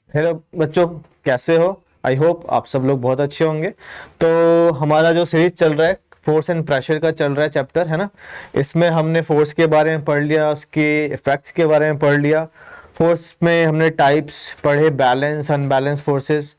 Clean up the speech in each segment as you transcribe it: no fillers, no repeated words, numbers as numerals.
Hello बच्चों, कैसे हो? आई होप आप सब लोग बहुत अच्छे होंगे। तो हमारा जो सीरीज चल रहा है फोर्स एंड प्रेशर का चल रहा है चैप्टर, है ना। इसमें हमने फोर्स के बारे में पढ़ लिया, उसके इफेक्ट्स के बारे में पढ़ लिया। फोर्स में हमने टाइप्स पढ़े, बैलेंस अनबैलेंस फोर्सेस।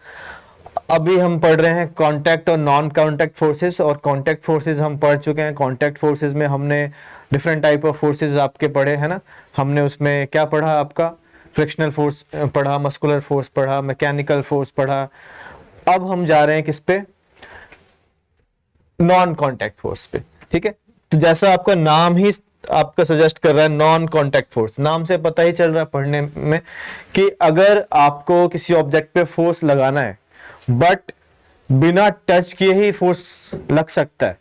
अभी हम पढ़ रहे हैं कांटेक्ट और नॉन कांटेक्ट फोर्सेस, और कांटेक्ट फोर्सेस हम पढ़ चुके हैं। कांटेक्ट फोर्सेस में हमने डिफरेंट टाइप ऑफ फोर्सेस आपके पढ़े, है ना। हमने उसमें क्या पढ़ा? आपका फ्रिक्शनल फोर्स पढ़ा, मस्कुलर फोर्स पढ़ा, मैकेनिकल फोर्स पढ़ा। अब हम जा रहे हैं किस पे? नॉन कांटेक्ट फोर्स पे। ठीक है, तो जैसा आपका नाम ही आपका सजेस्ट कर रहा है, नॉन कांटेक्ट फोर्स, नाम से पता ही चल रहा है पढ़ने में कि अगर आपको किसी ऑब्जेक्ट पे फोर्स लगाना है बट बिना टच किए ही फोर्स लग सकता है,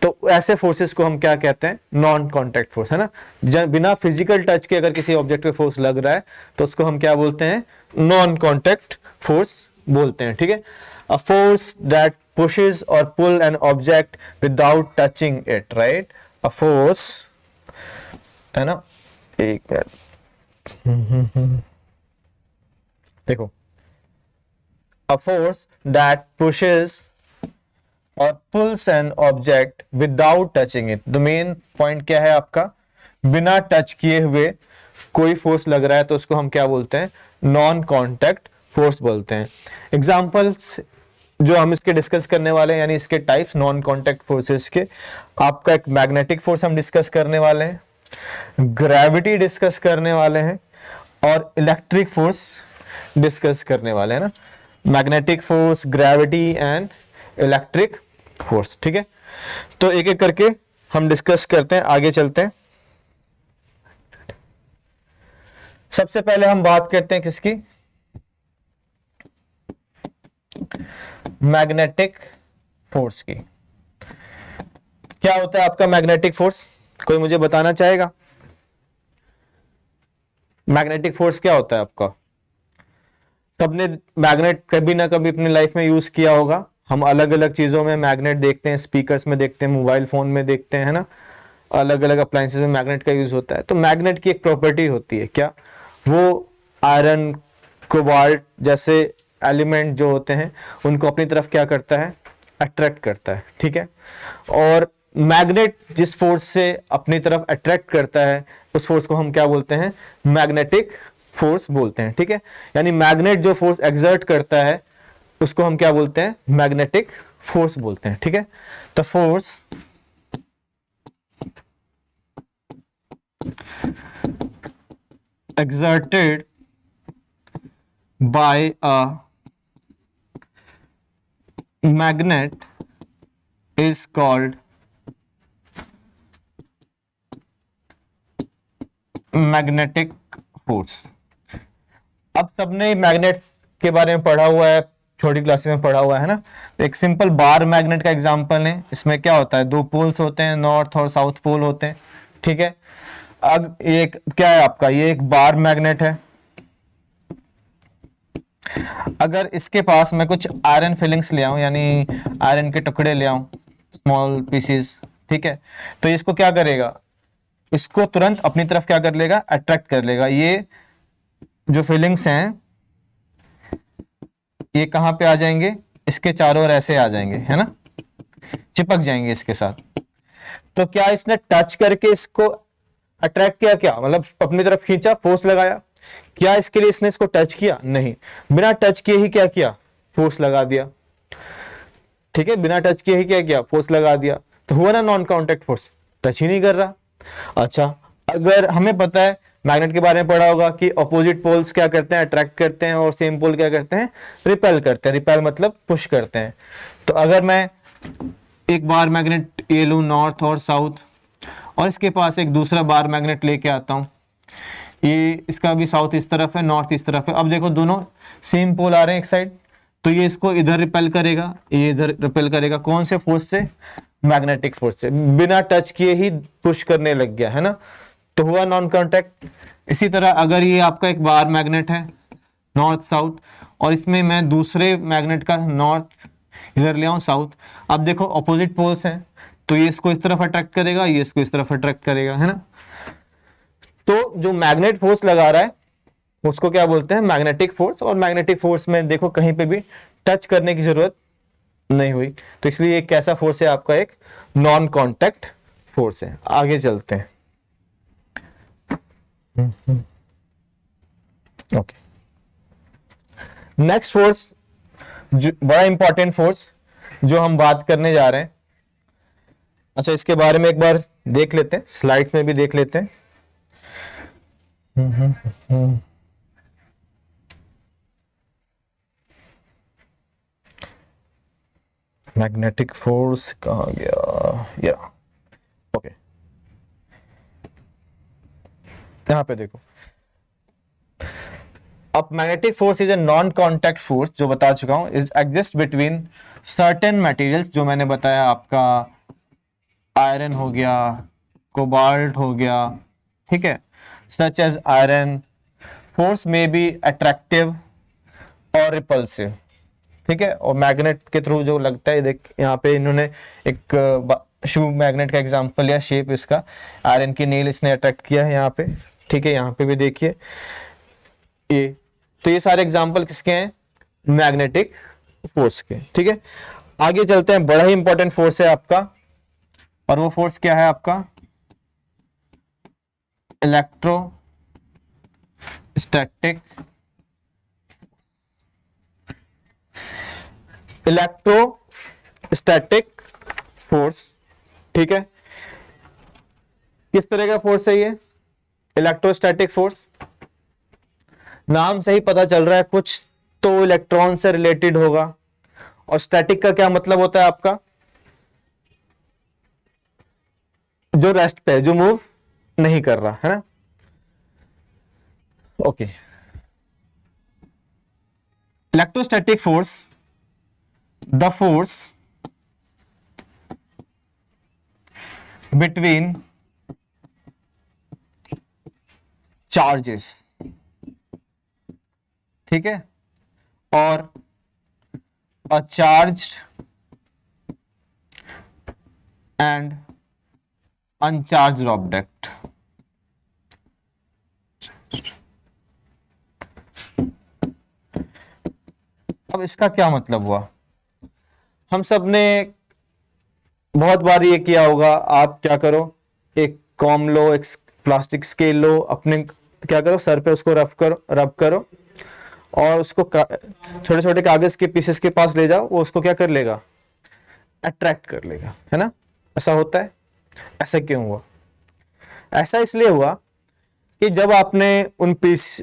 तो ऐसे फोर्सेस को हम क्या कहते हैं? नॉन कांटेक्ट फोर्स, है ना। बिना फिजिकल टच के अगर किसी ऑब्जेक्ट पे फोर्स लग रहा है तो उसको हम क्या बोलते हैं? नॉन कांटेक्ट फोर्स बोलते हैं। ठीक है, a force that pushes or pull an object without touching it, right? A force, है ना। एक मिनट देखो, a force that pushes और pulls an object without touching it। The main point क्या है आपका? बिना टच किए हुए कोई फोर्स लग रहा है तो उसको हम क्या बोलते हैं? नॉन कांटेक्ट फोर्स बोलते हैं। एग्जांपल्स जो हम इसके डिस्कस करने वाले हैं, यानी इसके टाइप्स नॉन कांटेक्ट फोर्सेस के, आपका एक मैग्नेटिक फोर्स हम डिस्कस करने वाले हैं, ग्रेविटी डिस्कस करने वाले हैं, और इलेक्ट्रिक फोर्स डिस्कस करने वाले हैं ना। Magnetic force, gravity and electric force. ठीक है, तो एक एक करके हम डिस्कस करते हैं, आगे चलते हैं। सबसे पहले हम बात करते हैं किसकी? मैग्नेटिक फोर्स की। क्या होता है आपका मैग्नेटिक फोर्स? कोई मुझे बताना चाहेगा? मैग्नेटिक फोर्स क्या होता है आपका? सबने मैग्नेट कभी ना कभी अपनी लाइफ में यूज किया होगा। हम अलग अलग चीजों में मैग्नेट देखते हैं, स्पीकर्स में देखते हैं, मोबाइल फोन में देखते हैं, है ना। अलग अलग अप्लायंसेस में मैग्नेट का यूज होता है। तो मैग्नेट की एक प्रॉपर्टी होती है, क्या? वो आयरन, कोबाल्ट जैसे एलिमेंट जो होते हैं उनको अपनी तरफ क्या करता है? अट्रैक्ट करता है। ठीक है, और मैग्नेट जिस फोर्स से अपनी तरफ अट्रैक्ट करता है उस फोर्स को हम क्या बोलते हैं? मैग्नेटिक फोर्स बोलते हैं। ठीक है, यानी मैग्नेट जो फोर्स एक्सर्ट करता है उसको हम क्या बोलते हैं? मैग्नेटिक फोर्स बोलते हैं। ठीक है, तो force exerted by a magnet is called magnetic force. अब सबने मैग्नेट्स के बारे में पढ़ा हुआ है, छोटी क्लासेस में पढ़ा हुआ है ना। तो एक सिंपल बार मैग्नेट का एग्जांपल है। इसमें क्या होता है? दो पोल्स होते हैं, नॉर्थ और साउथ पोल होते हैं। ठीक है, अब एक क्या है आपका? ये एक बार मैग्नेट है। अगर इसके पास मैं कुछ आयरन फिलिंग्स ले आऊं, यानी आयरन के टुकड़े ले आऊं, स्मॉल पीसीज, ठीक है, तो इसको क्या करेगा? इसको तुरंत अपनी तरफ क्या कर लेगा? अट्रैक्ट कर लेगा। ये जो फिलिंग्स हैं ये कहां पे आ जाएंगे? इसके चारों ओर ऐसे आ जाएंगे, है ना, चिपक जाएंगे इसके साथ। तो क्या इसने टच करके इसको अट्रैक्ट किया? क्या मतलब अपनी तरफ खींचा, फोर्स लगाया? क्या इसके लिए इसने इसको टच किया? नहीं, बिना टच किए ही क्या किया? फोर्स लगा दिया। ठीक है, बिना टच किए ही क्या किया? फोर्स लगा दिया। तो हुआ ना नॉन कांटेक्ट फोर्स, टच ही नहीं कर रहा। अच्छा, अगर हमें पता है, मैग्नेट के बारे में पढ़ा होगा कि अपोजिट पोल्स क्या करते हैं? अट्रैक्ट करते हैं, और सेम पोल क्या करते हैं? रिपेल करते हैं। रिपेल मतलब पुश करते हैं। तो अगर मैं एक बार मैग्नेट ये लूं, नॉर्थ और साउथ, और इसके पास एक दूसरा बार मैग्नेट लेके आता हूं, ये इसका भी साउथ इस तरफ है, नॉर्थ इस तरफ है। अब देखो दोनों सेम पोल आ रहे हैं एक साइड, तो ये इसको इधर रिपेल करेगा, ये इधर रिपेल करेगा। कौन से फोर्स से? मैग्नेटिक फोर्स से। बिना टच किए ही पुश करने लग गया, है ना, तो हुआ नॉन कांटेक्ट। इसी तरह अगर ये आपका एक बार मैग्नेट है, नॉर्थ साउथ, और इसमें मैं दूसरे मैग्नेट का नॉर्थ इधर ले आऊं, साउथ, अब देखो अपोजिट पोल्स हैं, तो ये इसको इस तरफ अट्रैक्ट करेगा, ये इसको इस तरफ अट्रैक्ट करेगा, है ना। तो जो मैग्नेट फोर्स लगा रहा है उसको क्या बोलते हैं, मैग्नेटिक फोर्स। और मैग्नेटिक फोर्स में देखो कहीं पे भी टच करने की जरूरत नहीं हुई, तो इसलिए एक कैसा फोर्स है आपका, एक नॉन कांटेक्ट फोर्स है। आगे चलते हैं। ओके, नेक्स्ट फोर्स, बड़ा इंपॉर्टेंट फोर्स जो हम बात करने जा रहे हैं। अच्छा, इसके बारे में एक बार देख लेते हैं, स्लाइड्स में भी देख लेते हैं। मैग्नेटिक फोर्स कहाँ गया, या ओके, यहां पे देखो। अब magnetic force is a non contact force, जो बता चुका हूं, is exist between certain materials, जो मैंने बताया आपका आयरन हो गया, कोबाल्ट हो गया, ठीक है, सच एज आयरन। फोर्स में बी अट्रैक्टिव और रिपल्सिव, ठीक है। और मैग्नेट के थ्रू जो लगता है, देख यहाँ पे इन्होंने एक शू मैग्नेट का एग्जांपल लिया, शेप इसका आयरन की नील इसने अट्रैक्ट किया है यहाँ पे, ठीक है। यहाँ पे भी देखिए ये, तो ये सारे एग्जांपल किसके हैं, मैग्नेटिक फोर्स के, ठीक है। आगे चलते हैं, बड़ा ही इंपॉर्टेंट फोर्स है आपका, और वो फोर्स क्या है आपका, इलेक्ट्रोस्टैटिक फोर्स, ठीक है। किस तरह का फोर्स है ये इलेक्ट्रोस्टैटिक फोर्स, नाम से ही पता चल रहा है कुछ तो इलेक्ट्रॉन से रिलेटेड होगा। और स्टैटिक का क्या मतलब होता है आपका, जो रेस्ट पे, जो मूव नहीं कर रहा है ना। Okay, electrostatic force, the force between charges, ठीक है, और अ चार्ज्ड एंड अनचार्ज्ड ऑब्जेक्ट। अब इसका क्या मतलब हुआ, हम सब ने बहुत बार ये किया होगा। आप क्या करो, एक कॉम लो, एक प्लास्टिक स्केल लो, अपने क्या करो सर पे उसको रब करो और उसको छोटे छोटे कागज के पीसेस के पास ले जाओ, वो उसको क्या कर लेगा, अट्रैक्ट कर लेगा, है ना। ऐसा होता है। ऐसा क्यों हुआ, ऐसा इसलिए हुआ कि जब आपने उन पीस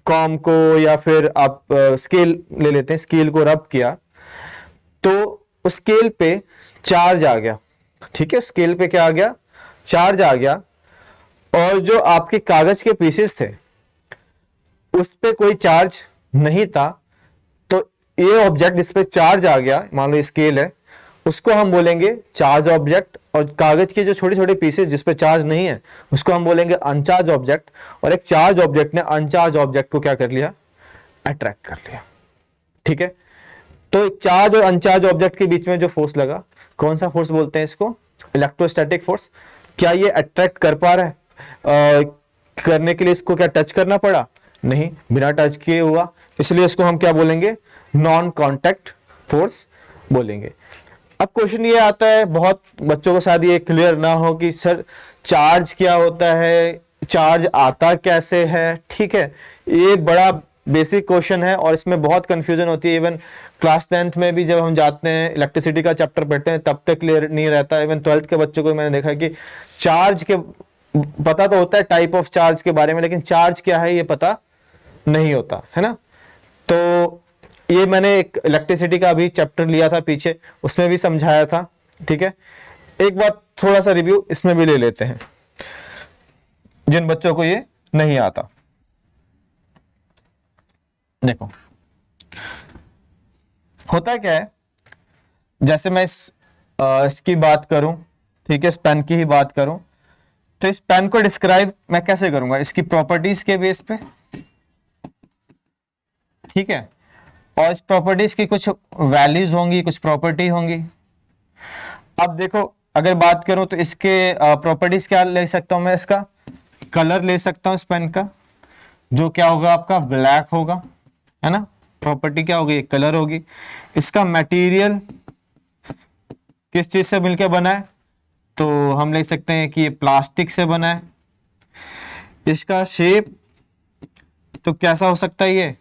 कॉम को या फिर आप स्केल ले लेते हैं, स्केल को रब किया तो उस स्केल पे चार्ज आ गया, ठीक है। स्केल पे क्या आ गया, चार्ज आ गया, और जो आपके कागज के पीसेस थे उस पे कोई चार्ज नहीं था। तो ये ऑब्जेक्ट जिस पे चार्ज आ गया, मान लो स्केल है, उसको हम बोलेंगे चार्ज ऑब्जेक्ट, और कागज के जो छोटे छोटे पीसेस जिस पे चार्ज नहीं है उसको हम बोलेंगे अनचार्ज ऑब्जेक्ट। और एक चार्ज ऑब्जेक्ट ने अनचार्ज ऑब्जेक्ट को क्या कर लिया, अट्रैक्ट कर लिया, ठीक है। तो चार्ज और अनचार्ज ऑब्जेक्ट के बीच में जो फोर्स लगा, कौन सा फोर्स बोलते हैं इसको, इलेक्ट्रोस्टैटिक फोर्स। क्या ये अट्रैक्ट कर पा रहा है, करने के लिए इसको क्या टच करना पड़ा, नहीं, बिना टच किए हुआ, इसलिए इसको हम क्या बोलेंगे, नॉन कांटेक्ट फोर्स बोलेंगे। अब क्वेश्चन ये आता है, बहुत बच्चों को शायद ये क्लियर ना हो कि सर चार्ज क्या होता है, चार्ज आता कैसे है, ठीक है। ये बड़ा बेसिक क्वेश्चन है और इसमें बहुत कंफ्यूजन होती है। इवन क्लास 10th में भी जब हम जाते हैं इलेक्ट्रिसिटी का चैप्टर पढ़ते हैं तब तक क्लियर नहीं रहता। इवन 12th के बच्चों को मैंने देखा कि चार्ज के पता तो होता है टाइप ऑफ चार्ज के बारे में, लेकिन चार्ज क्या है ये पता नहीं होता, है ना। तो ये मैंने एक इलेक्ट्रिसिटी का भी चैप्टर लिया था पीछे, उसमें भी समझाया था, ठीक है। एक बार थोड़ा सा रिव्यू इसमें भी ले लेते हैं जिन बच्चों को ये नहीं आता। देखो होता क्या है, जैसे मैं इसकी बात करूं, ठीक है, इस पेन की ही बात करूं, तो इस पेन को डिस्क्राइब मैं कैसे करूंगा, इसकी प्रॉपर्टीज के बेस पे, ठीक है। और इस प्रॉपर्टीज की कुछ वैल्यूज होंगी, कुछ प्रॉपर्टी होंगी। अब देखो अगर बात करूं तो इसके प्रॉपर्टीज क्या ले सकता हूं मैं, इसका कलर ले सकता हूं इस पेन का, जो क्या होगा आपका ब्लैक होगा, है ना। प्रॉपर्टी क्या होगी, कलर होगी। इसका मटेरियल किस चीज से मिलकर बना है, तो हम लिख सकते हैं कि ये प्लास्टिक से बना है। इसका शेप तो कैसा हो सकता है, ये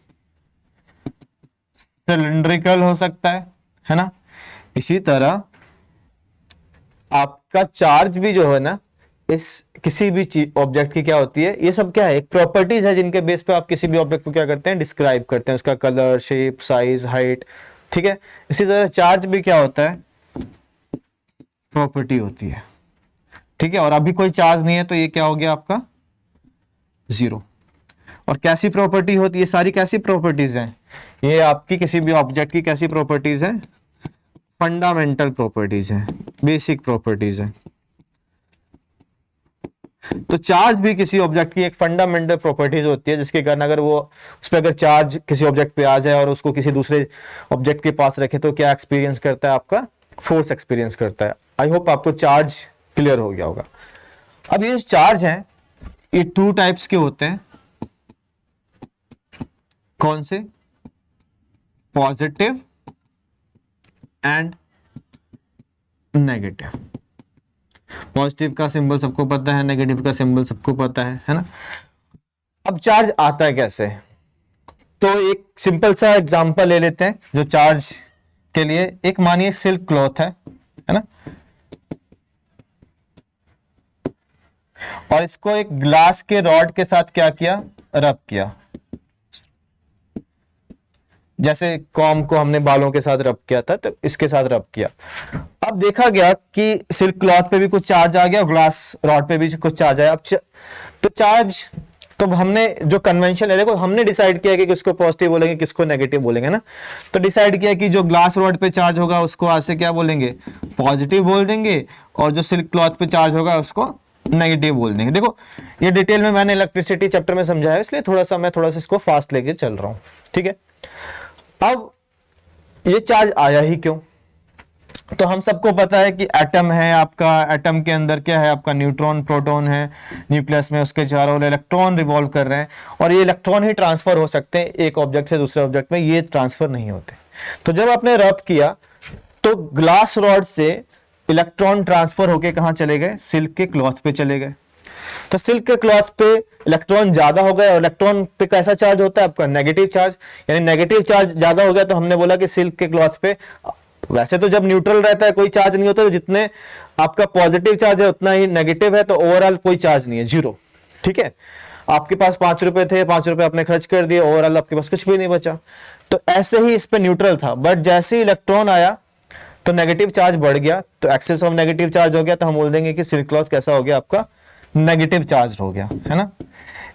सिलिंड्रिकल हो सकता है ना। इसी तरह आपका चार्ज भी जो है ना, इस किसी भी चीज ऑब्जेक्ट की क्या होती है, ये सब क्या है, एक प्रॉपर्टीज है जिनके बेस पे आप किसी भी ऑब्जेक्ट को क्या करते हैं, डिस्क्राइब करते हैं, उसका कलर, शेप, साइज, हाइट, ठीक है। इसी तरह चार्ज भी क्या होता है, प्रॉपर्टी होती है, ठीक है। और अभी कोई चार्ज नहीं है तो ये क्या हो गया आपका जीरो। और कैसी प्रॉपर्टी होती है, सारी कैसी प्रॉपर्टीज हैं, ये आपकी किसी भी ऑब्जेक्ट की कैसी प्रॉपर्टीज हैं, फंडामेंटल प्रॉपर्टीज हैं, बेसिक प्रॉपर्टीज हैं। तो चार्ज भी किसी ऑब्जेक्ट की एक फंडामेंटल प्रॉपर्टीज होती है, जिसके कारण अगर वो उस पर अगर चार्ज किसी ऑब्जेक्ट पे आ जाए और उसको किसी दूसरे ऑब्जेक्ट के पास रखे तो क्या एक्सपीरियंस करता है, आपका फोर्स एक्सपीरियंस करता है। आई होप आपको चार्ज क्लियर हो गया होगा। अब ये चार्ज हैं, ये टू टाइप्स के होते हैं। कौन से, पॉजिटिव एंड नेगेटिव। पॉजिटिव का सिंबल सबको पता है, नेगेटिव का सिंबल सबको पता है ना। अब चार्ज आता है कैसे, तो एक सिंपल सा एग्जांपल ले लेते हैं जो चार्ज के लिए। एक मानिए सिल्क क्लॉथ है ना, और इसको एक ग्लास के रॉड के साथ क्या किया, रब किया। जैसे कॉम को हमने बालों के साथ रब किया था, तो इसके साथ रब किया। अब देखा गया कि सिल्क क्लॉथ पे भी कुछ चार्ज आ गया, ग्लास रॉड पे भी कुछ चार्ज आया। अब तो चार्ज, तो हमने जो कन्वेंशन है, देखो हमने डिसाइड किया कि किसको पॉजिटिव बोलेंगे, किसको नेगेटिव बोलेंगे ना। तो डिसाइड किया कि जो ग्लास रॉड पे चार्ज होगा उसको आज से क्या बोलेंगे, पॉजिटिव बोल देंगे, और जो सिल्क क्लॉथ पे चार्ज होगा उसको नेगेटिव बोल देंगे। देखो ये डिटेल में मैंने इलेक्ट्रिसिटी चैप्टर में समझाया, इसलिए थोड़ा सा इसको फास्ट लेके चल रहा हूं, ठीक है। अब ये चार्ज आया ही क्यों, तो हम सबको पता है कि एटम है आपका, एटम के अंदर क्या है आपका, न्यूट्रॉन, प्रोटॉन है, न्यूक्लियस में उसके चारों ओर इलेक्ट्रॉन रिवॉल्व कर रहे हैं, और ये इलेक्ट्रॉन ही ट्रांसफर हो सकते हैं एक ऑब्जेक्ट से दूसरे ऑब्जेक्ट में, ये ट्रांसफर नहीं होते। तो जब आपने रब किया तो ग्लास रॉड से इलेक्ट्रॉन ट्रांसफर होके कहां चले गए, सिल्क के क्लॉथ पे चले गए। तो सिल्क के क्लॉथ पे इलेक्ट्रॉन ज्यादा हो गए, और इलेक्ट्रॉन पे कैसा चार्ज होता है आपका, नेगेटिव चार्ज, यानी नेगेटिव चार्ज ज्यादा हो गया। तो हमने बोला कि सिल्क के क्लॉथ पे, वैसे तो जब न्यूट्रल रहता है कोई चार्ज नहीं होता, तो जितने आपका पॉजिटिव चार्ज है उतना ही नेगेटिव है, तो ओवरऑल कोई चार्ज नहीं है, जीरो, ठीक है। आपके पास 5 रुपए थे, 5 रुपए आपने खर्च कर दिए, ओवरऑल आपके पास कुछ भी नहीं बचा। तो ऐसे ही इस पे न्यूट्रल था, बट जैसे ही इलेक्ट्रॉन आया तो नेगेटिव चार्ज बढ़ गया, तो एक्सेस ऑफ नेगेटिव चार्ज हो गया, तो हम बोल देंगे कि सिल्क क्लॉथ कैसा हो गया आपका, नेगेटिव चार्ज हो गया, है ना।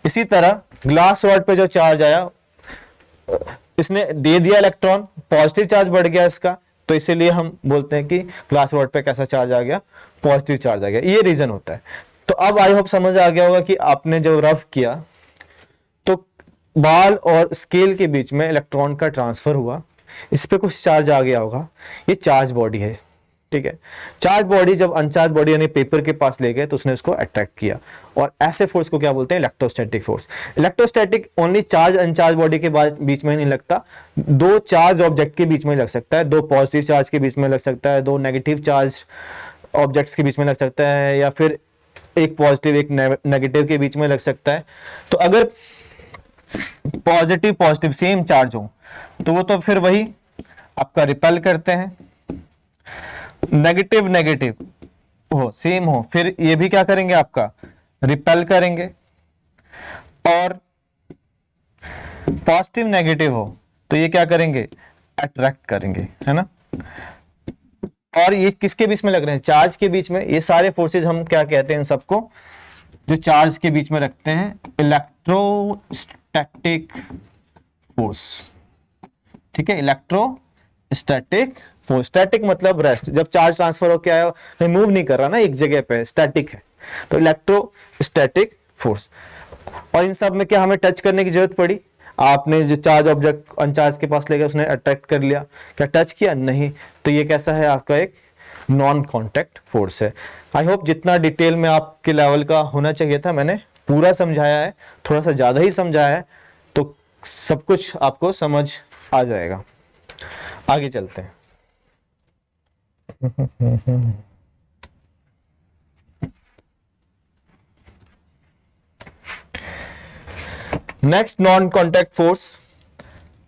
इसी तरह ग्लास रॉड पे जो चार्ज आया, इसने दे दिया इलेक्ट्रॉन, पॉजिटिव चार्ज बढ़ गया इसका, तो इसीलिए हम बोलते हैं कि ग्लास रॉड पे कैसा चार्ज आ गया, पॉजिटिव चार्ज आ गया, ये रीजन होता है। तो अब आई होप समझ आ गया होगा कि आपने जब रफ किया तो बाल और स्केल के बीच में इलेक्ट्रॉन का ट्रांसफर हुआ, इस पे कुछ चार्ज आ गया होगा, ये चार्ज बॉडी है, ठीक है। चार्ज बॉडी जब अनचार्ज बॉडी यानी पेपर के पास ले गए तो उसने उसको अट्रैक्ट किया, और ऐसे फोर्स को क्या बोलते हैं, electrostatic force. Electrostatic only charge uncharged body के बीच में ही नहीं लगता, दो चार्ज ऑब्जेक्ट के बीच में लग सकता है, दो पॉजिटिव चार्ज के बीच में लग सकता है, दो नेगेटिव चार्ज ऑब्जेक्ट्स के बीच में लग सकता है, या फिर एक पॉजिटिव एक नेगेटिव के बीच में लग सकता है। तो अगर पॉजिटिव पॉजिटिव सेम चार्ज हो तो वो तो फिर वही आपका रिपेल करते हैं, नेगेटिव नेगेटिव हो सेम हो फिर ये भी क्या करेंगे आपका रिपेल करेंगे, और पॉजिटिव नेगेटिव हो तो ये क्या करेंगे अट्रैक्ट करेंगे, है ना। और ये किसके बीच में लग रहे हैं, चार्ज के बीच में। ये सारे फोर्सेस हम क्या कहते हैं इन सबको, जो चार्ज के बीच में रखते हैं, इलेक्ट्रोस्टैटिक फोर्स, ठीक है। इलेक्ट्रोस्टैटिक फोर्स, स्टैटिक मतलब रेस्ट, जब चार्ज ट्रांसफर होकर आया कहीं मूव नहीं कर रहा ना, एक जगह पे स्टैटिक है, तो इलेक्ट्रोस्टैटिक फोर्स। और इन सब में क्या हमें टच करने की जरूरत पड़ी, आपने जो चार्ज ऑब्जेक्ट अनचार्ज के पास ले गया उसने अट्रैक्ट कर लिया, क्या टच किया, नहीं। तो ये कैसा है आपका एक नॉन कॉन्टैक्ट फोर्स है। आई होप जितना डिटेल में आपके लेवल का होना चाहिए था मैंने पूरा समझाया है, थोड़ा सा ज़्यादा ही समझाया है, तो सब कुछ आपको समझ आ जाएगा। आगे चलते हैं। नेक्स्ट नॉन कॉन्टैक्ट फोर्स,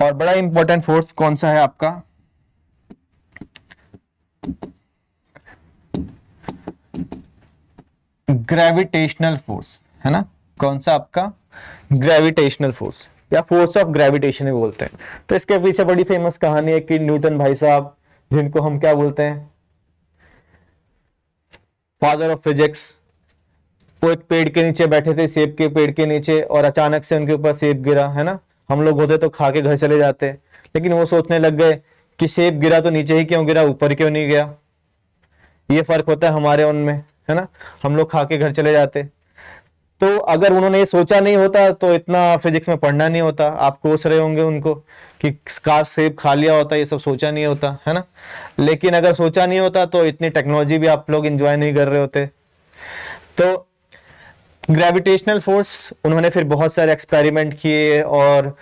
और बड़ा इंपॉर्टेंट फोर्स कौन सा है आपका, ग्रेविटेशनल फोर्स है ना। कौन सा आपका, ग्रेविटेशनल फोर्स या फोर्स ऑफ ग्रेविटेशन भी बोलते हैं। तो इसके पीछे बड़ी फेमस कहानी है कि न्यूटन भाई साहब, जिनको हम क्या बोलते हैं, फादर ऑफ फिजिक्स, वो एक पेड़ के नीचे बैठे थे, सेब के पेड़ के नीचे, और अचानक से उनके ऊपर सेब गिरा है ना। हम लोग होते तो खा के घर चले जाते, लेकिन वो सोचने लग गए कि सेब गिरा तो नीचे ही क्यों गिरा, ऊपर क्यों नहीं गया। ये फर्क होता है हमारे उनमें, है ना। हम लोग खा के घर चले जाते। तो अगर उन्होंने ये सोचा नहीं होता तो इतना फिजिक्स में पढ़ना नहीं होता। आप कोस रहे होंगे उनको कि काश सेब खा लिया होता, ये सब सोचा नहीं होता, है ना। लेकिन अगर सोचा नहीं होता तो इतनी टेक्नोलॉजी भी आप लोग एंजॉय नहीं कर रहे होते। तो ग्रेविटेशनल फोर्स, उन्होंने फिर बहुत सारे एक्सपेरिमेंट किए और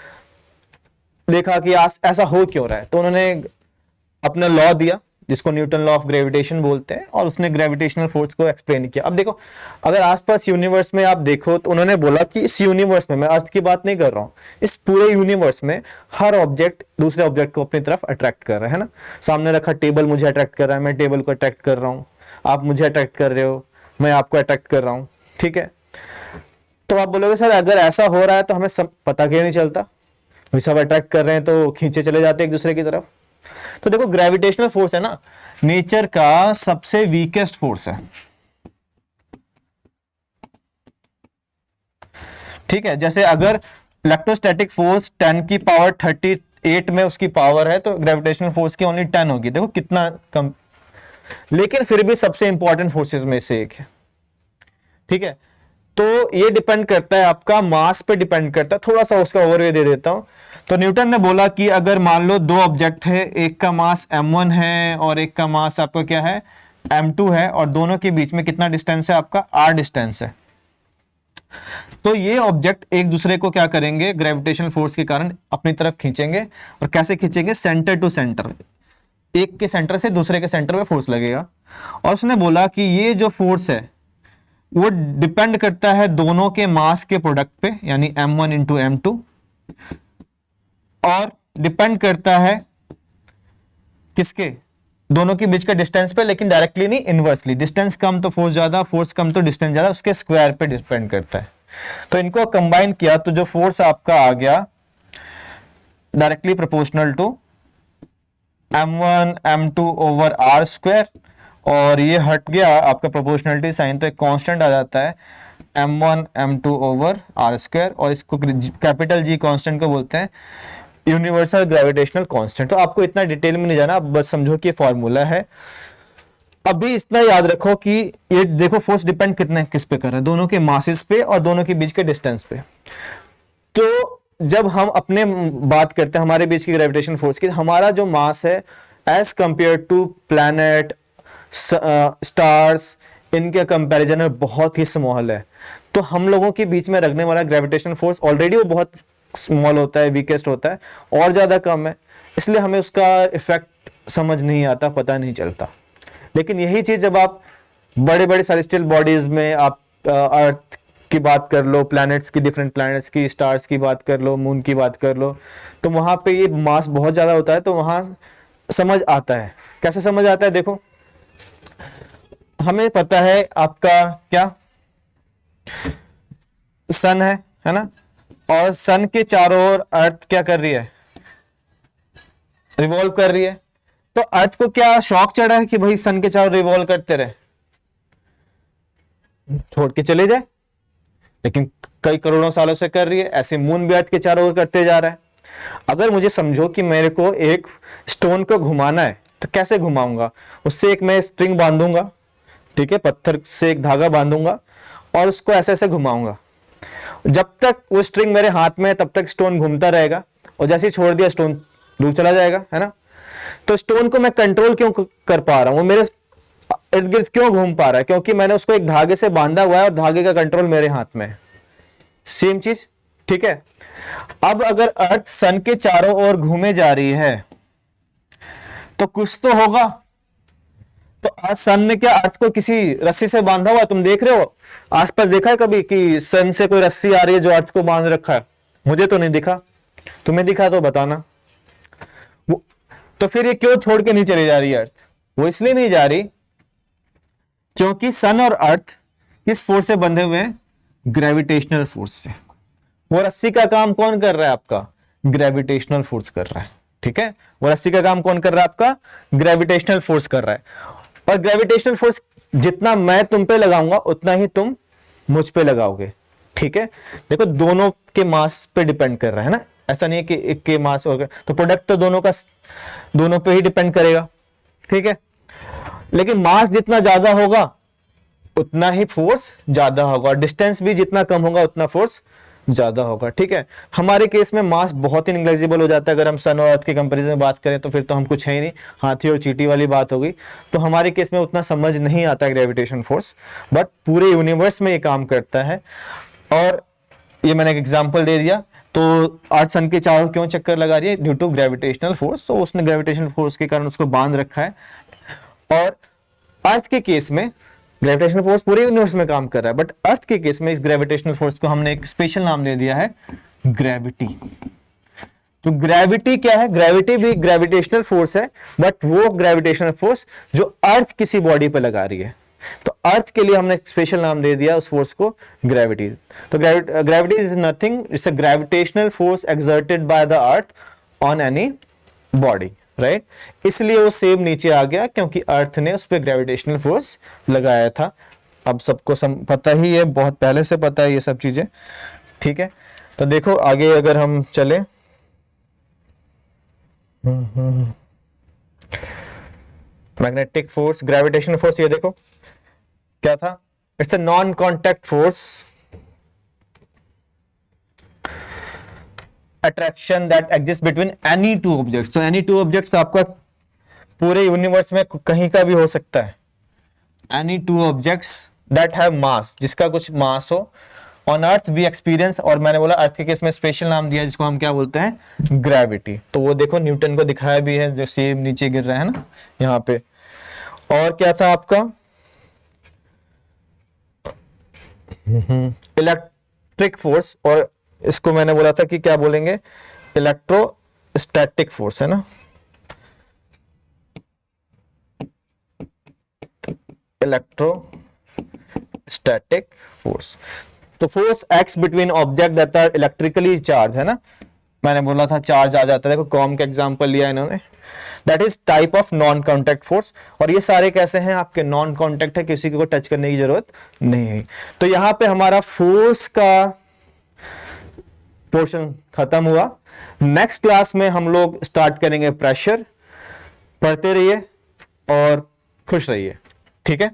देखा कि ऐसा हो क्यों रहा है। तो उन्होंने अपना लॉ दिया, जिसको न्यूटन लॉ ऑफ ग्रेविटेशन बोलते हैं, और उसने ग्रेविटेशनल फोर्स को एक्सप्लेन किया। अब देखो, अगर आसपास यूनिवर्स में आप देखो तो उन्होंने बोला कि इस यूनिवर्स में, मैं अर्थ की बात नहीं कर रहा हूं, इस पूरे यूनिवर्स में हर ऑब्जेक्ट दूसरे ऑब्जेक्ट को अपनी तरफ अट्रैक्ट कर रहा है ना। सामने रखा टेबल मुझे अट्रैक्ट कर रहा है, मैं टेबल को अट्रैक्ट कर रहा हूं, आप मुझे अट्रैक्ट कर रहे हो, मैं आपको अट्रैक्ट कर रहा हूं, ठीक है। तो आप बोलोगे सर अगर ऐसा हो रहा है तो हमें सब पता क्यों नहीं चलता, वही सब अट्रैक्ट कर रहे हैं तो खींचे चले जाते एक दूसरे की तरफ। तो देखो, ग्रेविटेशनल फोर्स है ना, नेचर का सबसे वीकेस्ट फोर्स है, ठीक है। जैसे अगर इलेक्ट्रोस्टैटिक फोर्स 10 की पावर 38 में उसकी पावर है, तो ग्रेविटेशनल फोर्स की ओनली 10 होगी। देखो कितना कम, लेकिन फिर भी सबसे इंपॉर्टेंट फोर्सेस में से एक है, ठीक है। तो ये डिपेंड करता है, आपका मास पे डिपेंड करता है। थोड़ा सा उसका ओवरव्यू दे देता हूं। तो न्यूटन ने बोला कि अगर मान लो दो ऑब्जेक्ट है, एक का मास m1 है और एक का मास आपका क्या है, m2 है, और दोनों के बीच में कितना डिस्टेंस है, आपका r डिस्टेंस है। तो ये ऑब्जेक्ट एक दूसरे को क्या करेंगे, ग्रेविटेशनल फोर्स के कारण अपनी तरफ खींचेंगे। और कैसे खींचेंगे, सेंटर टू सेंटर, एक के सेंटर से दूसरे के सेंटर पे फोर्स लगेगा। और उसने बोला कि ये जो फोर्स है वो डिपेंड करता है दोनों के मास के प्रोडक्ट पे, यानी m1 इंटू m2, और डिपेंड करता है किसके, दोनों के बीच का डिस्टेंस पे, लेकिन डायरेक्टली नहीं, इनवर्सली। डिस्टेंस कम तो फोर्स ज्यादा, फोर्स कम तो डिस्टेंस ज्यादा, उसके स्क्वायर पे डिपेंड करता है। तो इनको कंबाइन किया तो जो फोर्स आपका आ गया directly proportional to m1 m2 over r square, और ये हट गया आपका प्रोपोर्शनलिटी साइन, तो एक कांस्टेंट आ जाता है m1 m2 over r square, और इसको कैपिटल G कांस्टेंट को बोलते हैं यूनिवर्सल ग्रेविटेशनल कांस्टेंट। तो आपको इतना डिटेल में नहीं जाना, आप बस समझो कि फॉर्मूला है। अभी इतना याद रखो कि ये देखो फोर्स डिपेंड कितने किस पे कर रहा है, दोनों के मासेस पे और दोनों के बीच के डिस्टेंस पे। तो जब हम अपने बात करते हैं हमारे बीच की ग्रेविटेशन फोर्स की, हमारा जो मास है as compare to planet, stars, इनके कंपैरिजन में बहुत ही स्मॉल है। तो हम लोगों के बीच में रखने वाला ग्रेविटेशन फोर्स ऑलरेडी वो बहुत स्मॉल होता है, वीकेस्ट होता है, और ज्यादा कम है, इसलिए हमें उसका इफेक्ट समझ नहीं आता, पता नहीं चलता। लेकिन यही चीज जब आप बड़े बड़े सेलेस्टियल बॉडीज में, आप अर्थ की बात कर लो, प्लैनेट्स की, डिफरेंट प्लैनेट्स की, स्टार्स की बात कर लो, मून की बात कर लो, तो वहां पे ये मास बहुत ज्यादा होता है, तो वहां समझ आता है। कैसे समझ आता है, देखो हमें पता है आपका क्या, सन है ना, और सन के चारों ओर अर्थ क्या कर रही है, रिवॉल्व कर रही है। तो अर्थ को क्या शौक चढ़ा है कि भाई सन के चारों रिवॉल्व करते रहे, छोड़ के चले जाए, लेकिन कई करोड़ों सालों से कर रही है। ऐसे मून भी अर्थ के चारों ओर करते जा रहा है। अगर मुझे समझो कि मेरे को एक स्टोन को घुमाना है, तो कैसे घुमाऊंगा, उससे एक मैं स्ट्रिंग बांधूंगा, ठीक है, पत्थर से एक धागा बांधूंगा और उसको ऐसे ऐसे घुमाऊंगा। जब तक वो स्ट्रिंग मेरे हाथ में है तब तक स्टोन घूमता रहेगा, और जैसे ही छोड़ दिया स्टोन दूर चला जाएगा, है ना। तो स्टोन को मैं कंट्रोल क्यों कर पा रहा हूं, वो मेरे इर्द गिर्द क्यों घूम पा रहा है, क्योंकि मैंने उसको एक धागे से बांधा हुआ है और धागे का कंट्रोल मेरे हाथ में है। सेम चीज, ठीक है। अब अगर अर्थ सन के चारों ओर घूमे जा रही है तो कुछ तो होगा। तो आज सन ने क्या अर्थ को किसी रस्सी से बांधा हुआ, तुम देख रहे हो आसपास, देखा है कभी कि सन से कोई रस्सी आ रही है जो अर्थ को बांध रखा है? मुझे तो नहीं दिखा, तुम्हें दिखा तो बताना। वो तो फिर ये क्यों छोड़ के नहीं चली जा रही अर्थ? वो इसलिए नहीं जा रही क्योंकि सन और अर्थ किस फोर्स से बंधे हुए हैं? ग्रेविटेशनल फोर्स से। वो रस्सी का काम कौन कर रहा है? आपका ग्रेविटेशनल फोर्स कर रहा है, ठीक है। वो रस्सी का काम कौन कर रहा है? आपका ग्रेविटेशनल फोर्स कर रहा है। और ग्रेविटेशनल फोर्स जितना मैं तुम पे लगाऊंगा उतना ही तुम मुझ पे लगाओगे, ठीक है। देखो दोनों के मास पे डिपेंड कर रहा है ना, ऐसा नहीं है कि एक के मास और तो प्रोडक्ट तो दोनों पे ही डिपेंड करेगा, ठीक है। लेकिन मास जितना ज्यादा होगा उतना ही फोर्स ज्यादा होगा, और डिस्टेंस भी जितना कम होगा उतना फोर्स ज्यादा होगा, ठीक है। हमारे केस में मास बहुत ही नेग्लिजिबल हो जाता है। अगर हम सन और अर्थ के कंपैरिजन में बात करें तो फिर तो हम कुछ है ही नहीं, हाथी और चींटी वाली बात होगी। तो हमारे केस में उतना समझ नहीं आता है ग्रेविटेशन फोर्स, बट पूरे यूनिवर्स में ये काम करता है। और ये मैंने एक एग्जांपल दे दिया। तो अर्थ सन के चारों क्यों चक्कर लगा रही है? Due to gravitational force. तो उसने ग्रेविटेशनल फोर्स के कारण उसको बांध रखा है। और अर्थ के केस में ग्रेविटेशनल फोर्स पूरे यूनिवर्स में काम कर रहा है, बट अर्थ के केस में इस ग्रेविटेशनल फोर्स को हमने एक स्पेशल नाम दे दिया है, ग्रेविटी। तो ग्रेविटी क्या है? ग्रेविटी भी ग्रेविटेशनल फोर्स है, बट वो ग्रेविटेशनल फोर्स जो अर्थ किसी बॉडी पे लगा रही है। तो अर्थ के लिए हमने एक स्पेशल नाम दे दिया उस फोर्स को, ग्रेविटी। तो gravity is nothing, it's a gravitational force exerted by the earth on any body, right. इसलिए वो सेम नीचे आ गया क्योंकि अर्थ ने उस पर ग्रेविटेशनल फोर्स लगाया था। अब सबको पता ही है, बहुत पहले से पता है ये सब चीजें, ठीक है। तो देखो आगे अगर हम चले, मैग्नेटिक फोर्स, ग्रेविटेशनल फोर्स, ये देखो क्या था? It's a non contact force attraction that exist between any two objects. तो एनी टू ऑब्जेक्ट्स आपका पूरे यूनिवर्स में कहीं का भी हो सकता है। Any two objects that have मास, जिसका कुछ मास हो। ऑन अर्थ वी एक्सपीरियंस, और मैंने बोला अर्थ के केस में स्पेशल नाम दिया जिसको हम क्या बोलते हैं? ग्रेविटी। तो वो देखो न्यूटन को दिखाया भी है, जो सेम नीचे गिर रहा है ना यहाँ पे। और क्या था आपका? इलेक्ट्रिक फोर्स, और इसको मैंने बोला था कि क्या बोलेंगे? इलेक्ट्रोस्टैटिक फोर्स, है ना। Electrostatic force. तो force acts between object that are electrically charged, है ना। मैंने बोला था चार्ज आ जाता है, देखो कॉम का एग्जांपल लिया इन्होंने। That is type of non contact force. और ये सारे कैसे हैं? आपके नॉन कॉन्टैक्ट है, किसी को टच करने की जरूरत नहीं है। तो यहां पे हमारा फोर्स का पोर्शन खत्म हुआ। नेक्स्ट क्लास में हम लोग स्टार्ट करेंगे प्रेशर। पढ़ते रहिए और खुश रहिए, ठीक है।